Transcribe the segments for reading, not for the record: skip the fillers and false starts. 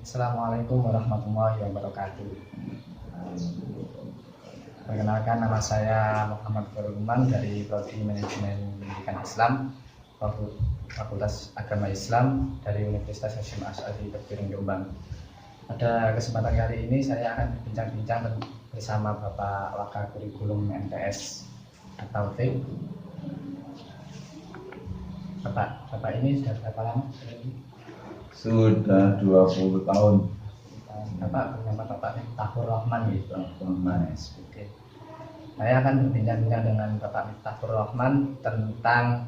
Assalamualaikum warahmatullahi wabarakatuh. Perkenalkan, nama saya Muhammad Faruman dari Prodi Manajemen Pendidikan Islam, Fakultas Agama Islam dari Universitas Hasyim Asy'ari Terpiring Jombang. Pada kesempatan kali ini saya akan berbincang-bincang bersama Bapak Wakakurikulum MTS atau TIP. Bapak ini sudah berapa lama? Sudah 20 tahun. Bapak bernama Bapak Miftahur Rahman gitu. Rahman. Oke. Saya akan berbincang-bincang dengan Bapak Miftahur Rahman tentang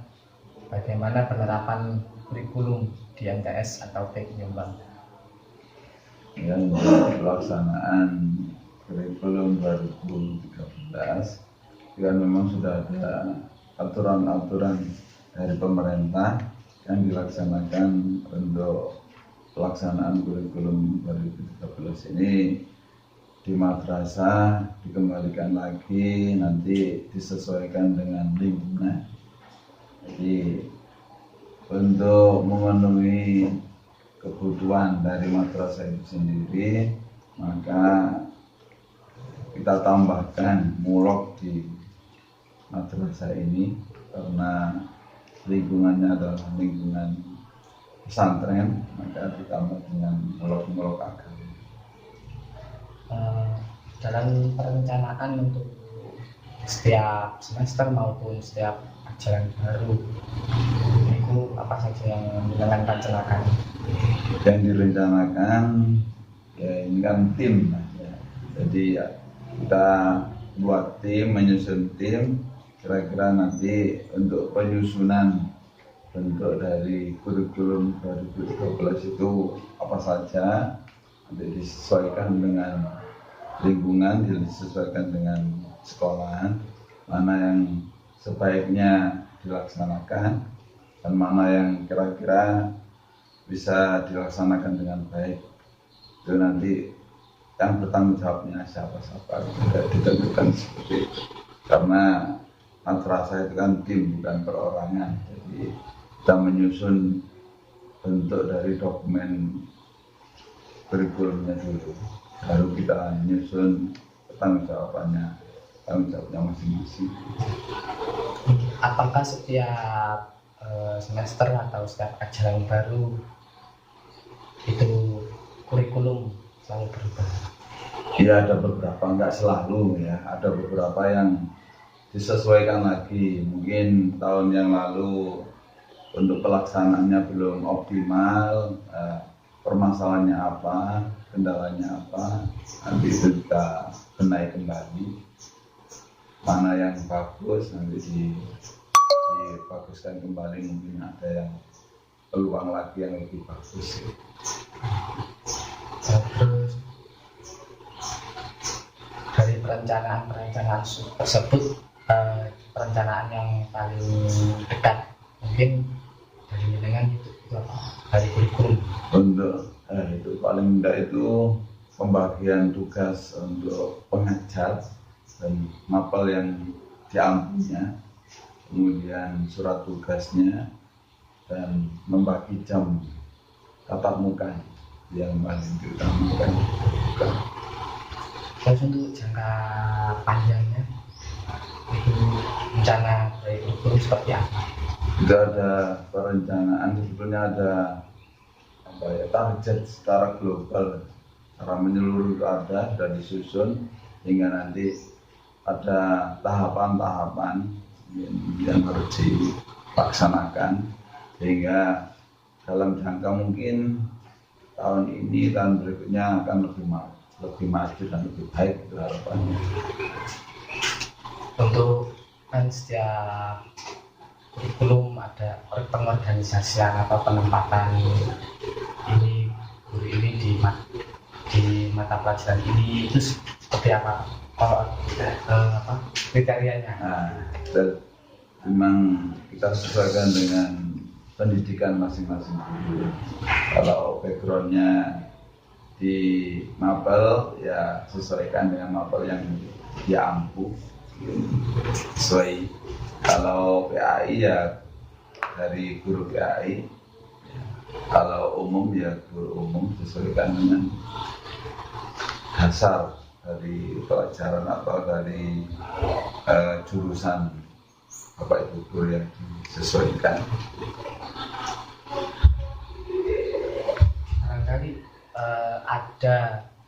bagaimana penerapan kurikulum di MTS atau TIP Jombang. Yang pelaksanaan kurikulum 2013 kan memang sudah ada aturan-aturan dari pemerintah yang dilaksanakan untuk pelaksanaan kurikulum 2013 ini di madrasah dikembalikan lagi, nanti disesuaikan dengan lingkungan. Jadi untuk memenuhi kebutuhan dari madrasah itu sendiri, maka kita tambahkan mulok di madrasah ini karena lingkungannya adalah lingkungan pesantren, maka ditambah dengan mulok-mulok agama. Dalam perencanaan untuk setiap semester maupun setiap ajaran baru, itu apa saja yang direncanakan? Yang direncanakan ya ini kan tim, ya. Jadi ya, kita buat tim, menyusun tim. Kira-kira nanti untuk penyusunan bentuk dari kurikulum 2013 itu apa saja, nanti disesuaikan dengan lingkungan, disesuaikan dengan sekolah, mana yang sebaiknya dilaksanakan dan mana yang kira-kira bisa dilaksanakan dengan baik. Itu nanti yang bertanggung jawabnya siapa-siapa, tidak ditentukan seperti itu. Karena madrasah itu kan tim, bukan perorangan. Jadi kita menyusun bentuk dari dokumen kurikulumnya dulu, baru kita menyusun tanggung jawabnya masing-masing. Apakah setiap semester atau setiap ajaran baru itu kurikulum selalu berubah? Ya, ada beberapa, enggak selalu ya, ada beberapa yang disesuaikan lagi. Mungkin tahun yang lalu untuk pelaksanaannya belum optimal, permasalahannya apa, kendalanya apa, nanti itu kita benahi kembali. Mana yang bagus nanti dibaguskan kembali, mungkin ada yang peluang lagi yang lebih bagus. Terus dari perencanaan tersebut, perencanaan yang paling dekat mungkin dari dengan itu apa? Dari kurikulum. Untuk itu paling mudah itu pembagian tugas untuk pengajar dan mapel yang diampunya, kemudian surat tugasnya, dan membagi jam tatap muka yang paling diutamakan. Terus untuk jangka panjangnya itu rencana dari kurikulum seperti apa? Tidak ada perencanaan, sebetulnya ada target secara global, secara menyeluruh itu ada, sudah disusun hingga nanti ada tahapan-tahapan yang harus dilaksanakan sehingga dalam jangka mungkin tahun ini, tahun berikutnya akan lebih maju dan lebih baik, itu harapannya. Untuk kan setiap kurikulum ada pengorganisasian atau penempatan ini guru ini di mata pelajaran ini, itu seperti apa? Kalau kriterianya? Dan memang kita sesuaikan dengan pendidikan masing-masing guru. Kalau backgroundnya di mapel, ya sesuaikan dengan mapel yang dia ampuh, sesuai. Kalau PAI ya dari guru PAI, Kalau umum ya guru umum disesuaikan dengan dasar dari pelajaran atau dari jurusan Bapak Ibu guru yang disesuaikan. Barangkali ada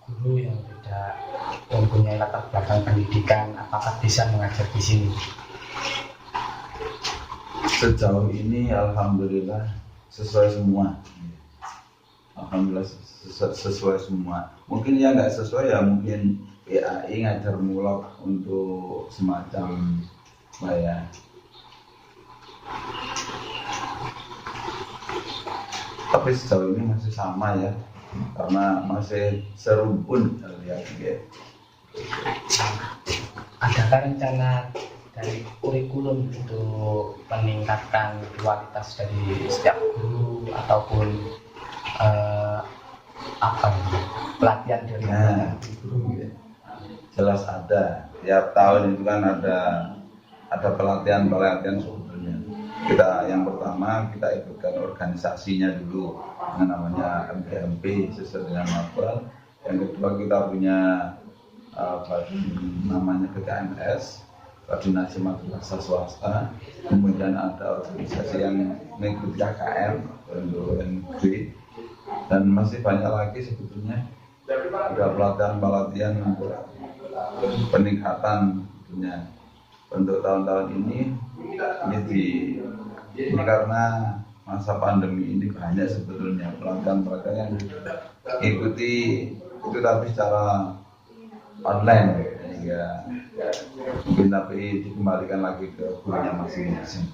guru yang tidak mempunyai latar belakang pendidikan, apakah bisa mengajar di sini? Sejauh ini alhamdulillah sesuai semua. Alhamdulillah sesuai semua. Mungkin ya nggak sesuai ya mungkin PAI ngajar mulok untuk semacam ya. Tapi sejauh ini masih sama ya, karena masih serumpun ya. Adakah rencana dari kurikulum untuk meningkatkan kualitas dari setiap guru ataupun pelatihan dari guru? Jelas ada. Tiap tahun itu kan ada pelatihan sebetulnya. Kita yang pertama kita ikutkan organisasinya dulu yang namanya MGMP sesuai dengan mapel. Yang kedua kita punya namanya BKMS, Koordinasi Madrasah Swasta. Kemudian ada organisasi yang mengikuti KKM untuk negeri, dan masih banyak lagi sebetulnya. Ada pelatihan untuk peningkatan tentunya. Untuk tahun-tahun ini karena masa pandemi ini banyak sebetulnya pelatihan yang ikuti itu tapi secara online, sehingga mungkin tapi dikembalikan lagi ke gurunya masing-masing.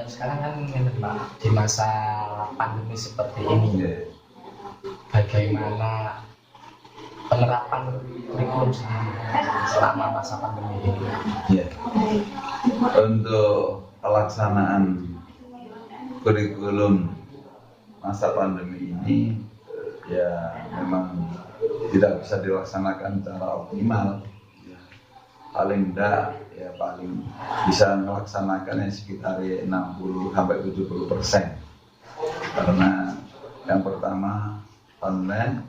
Sekarang kan Pak, di masa pandemi seperti ini, bagaimana penerapan kurikulum sendiri selama masa pandemi ini? Ya. Untuk pelaksanaan kurikulum masa pandemi ini ya memang tidak bisa dilaksanakan secara optimal. Paling enggak ya paling bisa melaksanakan yang sekitar 60-70%. Karena yang pertama online,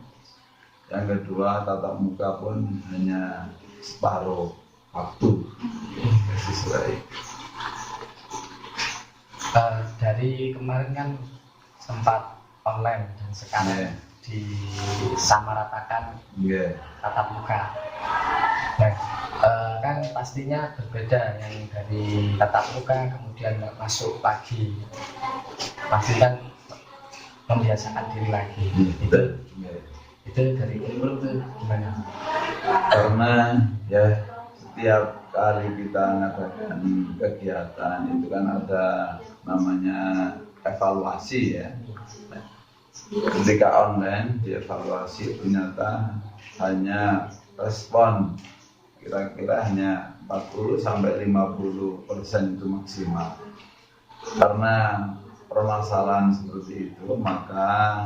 yang kedua tatap muka pun hanya separuh waktu sesuai. Dari kemarin kan sempat online dan sekarang disamaratakan tatap muka. Nah, kan pastinya berbeda yang dari tatap muka kemudian masuk pagi, pasti kan membiasakan diri lagi. Itu dari kurikulum itu gimana? Karena ya setiap kali kita mengadakan kegiatan itu kan ada namanya evaluasi ya. Ketika online dievaluasi ternyata hanya respon kira-kira hanya 40-50% itu maksimal. Karena permasalahan seperti itu, maka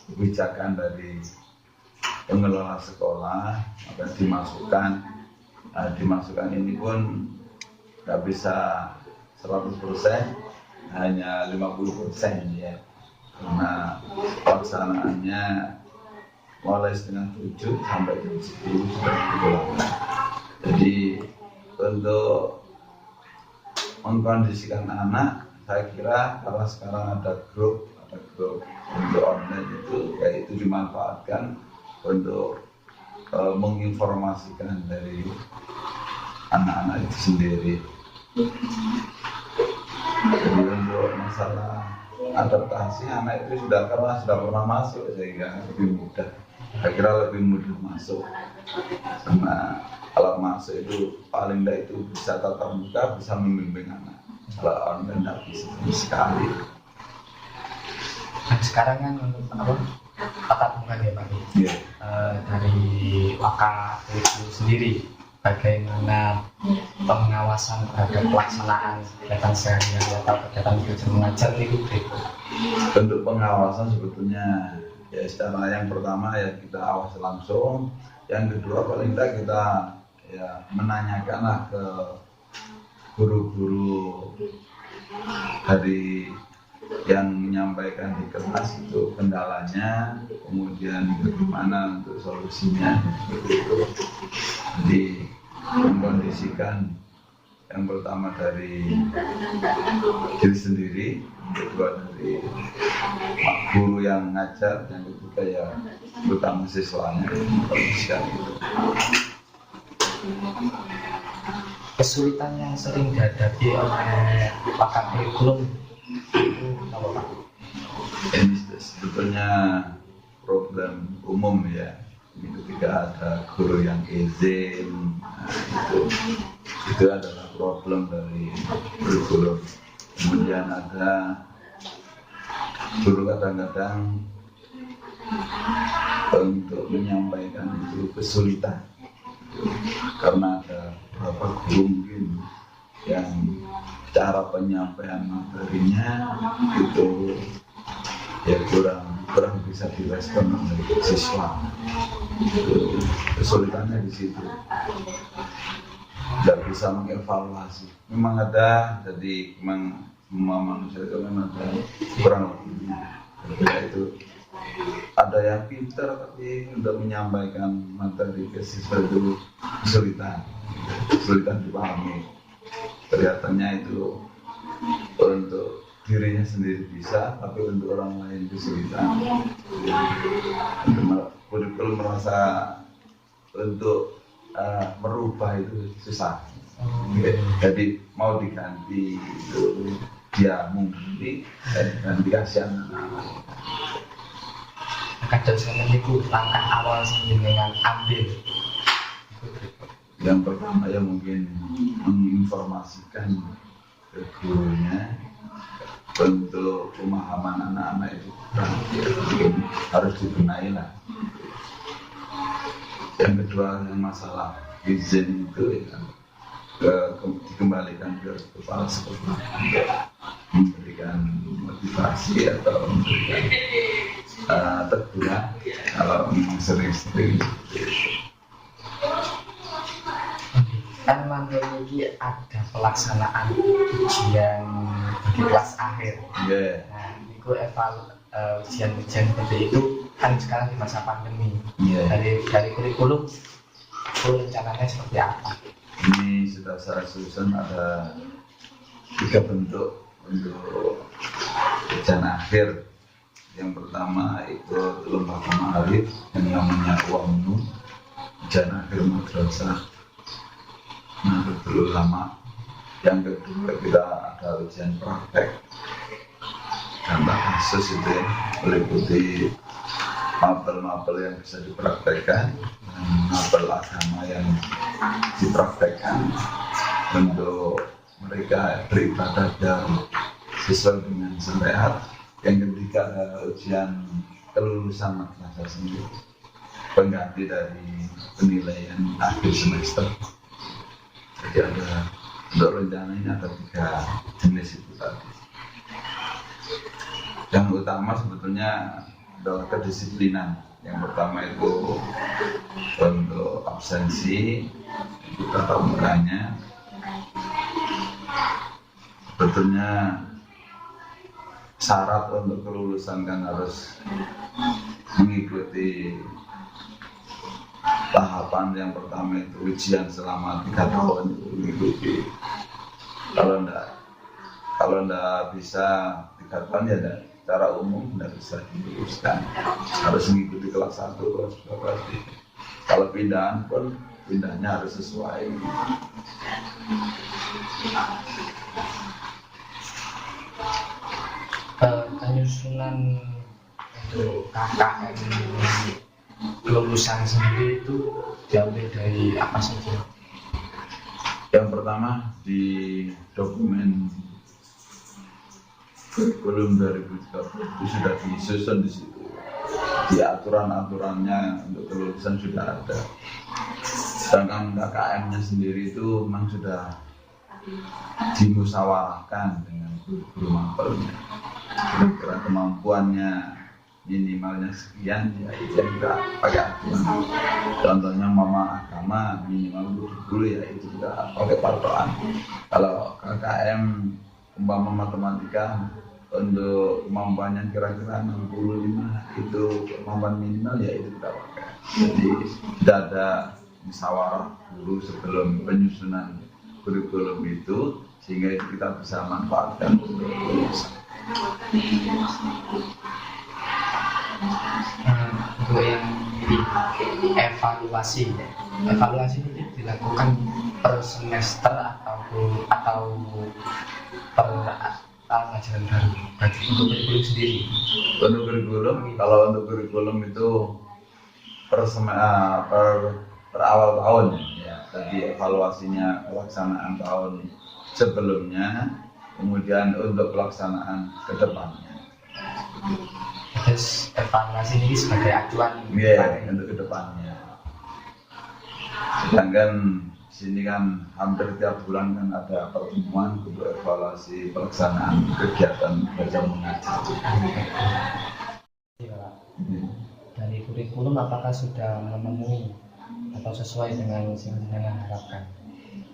kebijakan dari pengelola sekolah maka dimasukkan ini pun nggak bisa 100%, hanya 50% ya, karena pelaksanaannya mulai setengah 7 sampai jam 10 sudah dilakukan. Jadi untuk mengkondisikan anak, saya kira karena sekarang ada grup untuk online itu, kayak itu dimanfaatkan untuk menginformasikan dari anak-anak itu sendiri. Jadi untuk masalah adaptasi anak itu sudah pernah masuk, sehingga lebih mudah. Saya kira lebih mudah masuk, karena kalau masuk itu paling tidak itu bisa tatap muka, bisa membimbing anak. Kalau online tidak bisa sama sekali. Nah, sekarang kan untuk tatap muka ya Pak. Dari Waka itu sendiri, bagaimana pengawasan terhadap pelaksanaan kegiatan sehari-hari atau kegiatan belajar mengajar itu? Bentuk pengawasan sebetulnya ya secara yang pertama ya kita awasi langsung, yang kedua paling tidak kita ya menanyakanlah ke guru-guru dari yang menyampaikan di kelas itu kendalanya, kemudian bagaimana untuk solusinya, itu. Jadi mengkondisikan yang pertama dari diri sendiri, yang kedua dari guru yang ngajar, yang ketiga ya utama siswanya. Kesulitan yang sering dihadapi oleh pakar kurikulum itu apa Pak? Ini sebetulnya problem umum ya. Ini ketika ada guru yang izin, itu adalah problem dari kurikulum. Kemudian ada guru kadang-kadang untuk menyampaikan itu kesulitan karena ada beberapa guru mungkin yang cara penyampaian materinya itu ya kurang bisa direspon oleh siswa. Itu kesulitannya di situ, tidak bisa mengevaluasi. Memang ada, jadi memang semua manusia itu memang ada kurang lebihnya. Itu ada yang pintar tapi untuk menyampaikan materi ke siswa itu kesulitan dipahami. Kelihatannya itu untuk dirinya sendiri bisa, tapi untuk orang lain kesulitan. Kurikulum merasa untuk merubah itu susah. Jadi mau diganti itu dia mungkin dan dikasih anak-anak. Kadang sampeyan niku langkah awal sing jenengan ambil. Yang pertama ya mungkin menginformasikan ke gurunya untuk pemahaman anak-anak itu mungkin harus dibenahi lah. Yang kedua yang masalah izin itu ya dikembalikan ke kepala sekolah untuk memberikan motivasi atau memberikan teguran kalau memang sering-sering. Kan memiliki ada pelaksanaan ujian di kelas akhir. Yeah. Nah, itu ujian-ujian seperti itu kan sekarang di masa pandemi. Yeah. Dari kurikulum itu rencananya seperti apa? Ini sudah saya susun ada 3 bentuk untuk ujian akhir. Yang pertama itu lembaga ma'arif yang namanya UAMNU, ujian akhir madrasah Nahdlatul Ulama. Yang kedua kita ada ujian praktek dampak kasus itu ya, meliputi mapel-mapel yang bisa dipraktekkan dan mapel agama yang dipraktekkan untuk mereka beribadah dan sesuai dengan syariat. Yang ketiga adalah ujian kelulusan madrasah sendiri, pengganti dari penilaian akhir semester. Jadi ada untuk rencananya ada 3 jenis itu tadi. Yang utama sebetulnya adalah kedisiplinan. Yang pertama itu untuk absensi, kita tahu mukanya. Sebetulnya syarat untuk kelulusan kan harus mengikuti tahapan yang pertama itu ujian selama 3 tahun itu mengikuti. Kalau enggak bisa 3 tahun ya secara umum enggak bisa diluluskan. Harus mengikuti kelas 1, kelas 2, kelas 3. Kalau pindahan pun pindahnya harus sesuai. Penyusunan untuk KKN kelulusan sendiri itu diambil dari apa saja? Yang pertama di dokumen kurikulum 2013 itu sudah disusun di situ. Di aturan-aturannya untuk kelulusan sudah ada. Sedangkan KKN-nya sendiri itu memang sudah dimusyawarahkan dengan guru-guru mapelnya. Kira-kira kemampuannya minimalnya sekian, ya itu yang kita pakai aturan. Contohnya mama agama minimal 20, ya itu kita pakai patokan. Kalau KKM umpama matematika untuk kemampuannya kira-kira 65, itu kemampuan minimal, ya itu kita pakai. Jadi tidak ada musyawarah guru sebelum penyusunan kurikulum itu, sehingga itu kita bisa manfaatkan untuk lulusan. Untuk yang evaluasi ini dilakukan per semester atau per ajaran baru berarti untuk kurikulum sendiri. Untuk kurikulum, kalau untuk kurikulum itu per awal tahun, ya. Tadi evaluasinya pelaksanaan tahun sebelumnya, kemudian untuk pelaksanaan ke depannya. Terus evaluasi ini sebagai acuan Untuk ke depannya. Sedangkan sini kan hampir tiap bulan kan ada pertemuan untuk evaluasi pelaksanaan kegiatan belajar mengajar. Dari kurikulum apakah sudah memenuhi atau sesuai dengan yang harapkan?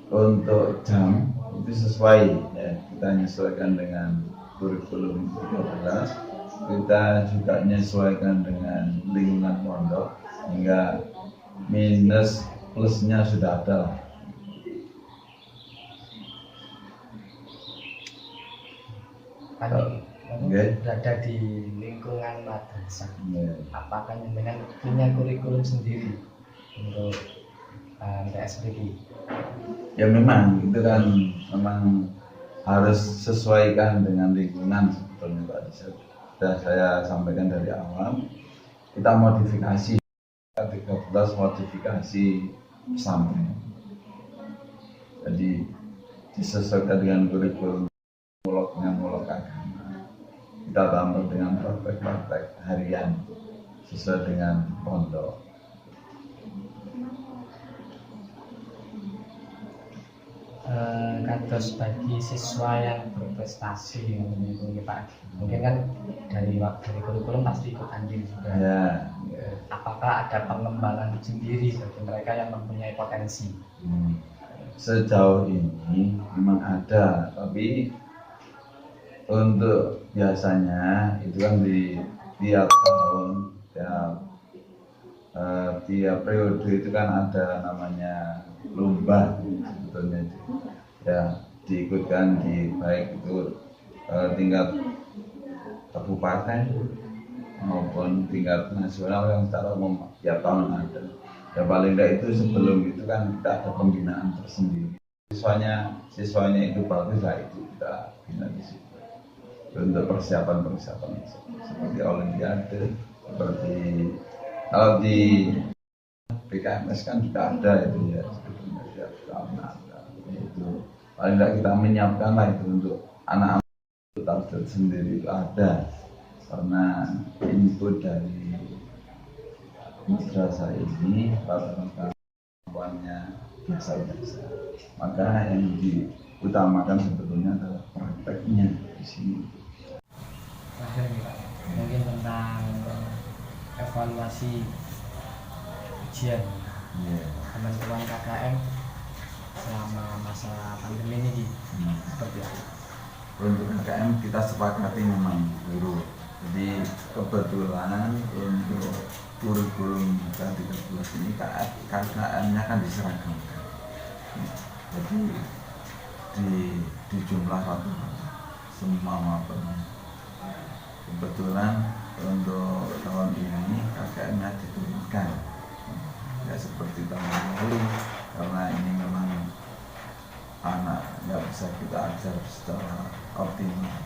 Untuk jam itu sesuai, ya, kita menyesuaikan dengan kurikulum 13. Kita juga menyesuaikan dengan lingkungan pondok, hingga minus plusnya sudah ada. Berada di lingkungan madrasah, apakah dengan punya kurikulum sendiri untuk TSPG? Ya memang itu kan memang harus sesuaikan dengan lingkungan sebetulnya Pak. Sudah saya sampaikan dari awal, kita modifikasi 13 modifikasi pesantren. Jadi disesuaikan dengan kurikulum mulok agama. Kita tambah dengan praktek-praktek harian sesuai dengan pondok. Kados bagi siswa yang berprestasi Pak, mungkin kan dari kurikulum pasti ikut andil juga. Ya. Apakah ada pengembangan sendiri bagi mereka yang mempunyai potensi? Sejauh ini memang ada, tapi untuk biasanya itu kan di tiap tahun, tiap periode itu kan ada namanya lomba sebetulnya, ya, diikutkan di baik itu tingkat kabupaten maupun tingkat nasional yang secara umum tiap tahun ada. Ya paling tidak itu sebelum itu kan kita ada pembinaan tersendiri. Siswanya itu bagus lah, itu kita bina di situ untuk persiapan seperti olimpiade, seperti kalau di BKMS kan juga ada itu, ya sebetulnya tiap tahun ada. Itu paling tidak kita menyiapkan lah itu untuk anak-anak target sendiri itu ada, karena input dari madrasah ini rata-rata kemampuannya biasa-biasa, maka yang diutamakan sebetulnya adalah prakteknya di sini. Terakhir nih Pak, mungkin tentang evaluasi ujian teman-teman KKM selama masa pandemi ini seperti apa? Untuk KKM kita sepakati memang guru. Jadi kebetulan untuk kurikulum K13 ini KKM-nya kan diseragamkan. Jadi di jumlah rata-rata semua mapelnya. Kebetulan untuk tahun ini KKM-nya diturunkan, ya seperti tahun lalu, karena ini memang anak nggak bisa kita ajar secara optimal.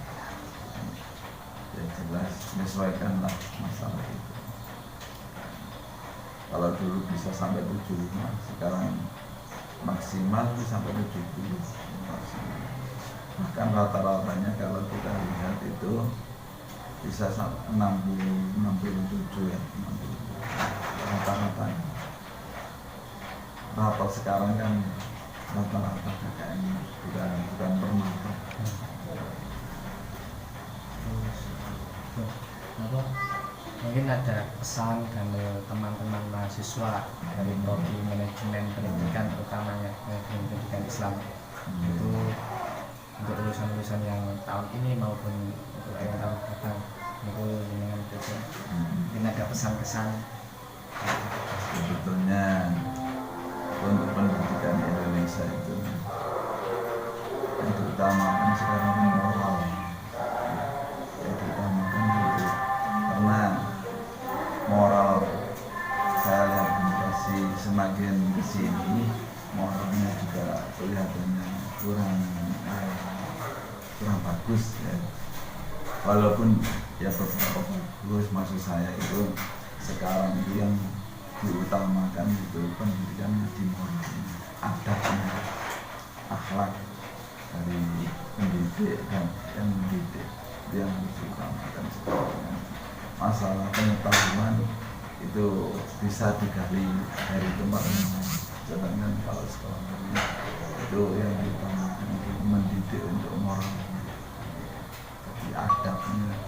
Ya jelas menyesuaikanlah masalah itu. Kalau dulu bisa sampai 75, sekarang maksimal sampai 70 maksimal. Bahkan rata-ratanya kalau kita lihat itu bisa sampai 67 ya, 60 rata-ratanya. Rapor sekarang kan rata-rata KKM bukan bermanfaat. Mungkin ada pesan dari teman-teman mahasiswa dari prodi manajemen pendidikan, utamanya manajemen pendidikan Islam, itu untuk lulusan-lulusan yang tahun ini maupun untuk yang tahun datang, itu dengan itu mungkin ada pesan-pesan. Sebetulnya untuk pendidikan Indonesia itu yang diutamakan sekarang moral, yang diutamakan itu karena moral saya lihat masih semakin kesini moralnya juga kelihatannya kurang bagus ya. Walaupun ya beberapa bagus, maksud saya itu sekarang itu yang diutamakan itu pendidikan di moral, adabnya, akhlak dari pendidik dan yang mendidik yang harus diutamakan sekarang. Masalah pengetahuan itu bisa digali dari tempat-tempat, sedangkan kalau sekolah itu yang diutamakan itu mendidik untuk moral, tapi adabnya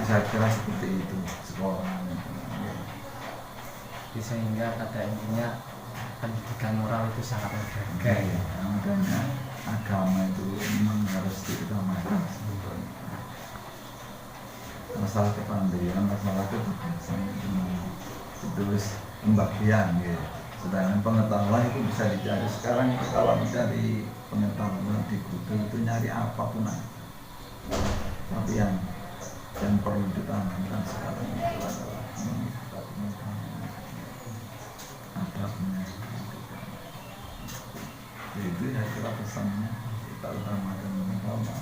saya kira seperti itu sekolah. Sehingga pada intinya pendidikan moral itu sangat menghargai. Makanya agama itu memang harus diutamakan sebetulnya. Masalah kepandaian, masalah kecerdasan itu pembagian gitu. Sedangkan pengetahuan itu bisa dicari sekarang. Kalau mencari pengetahuan di Google itu nyari apapun aja. Tapi yang perlu ditanamkan sekarang itu adalah adabnya. Itu ya kira pesannya kita utamakan bersama.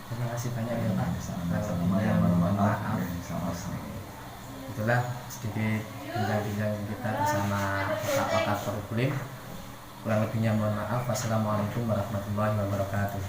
Terima kasih banyak ya Pak. Sama-sama ya, maaf. Sama-sama. Itulah sedikit bincang-bincang kita bersama Bapak Wakatur Bulim. Kurang lebihnya mohon maaf. Wassalamualaikum warahmatullahi wabarakatuh.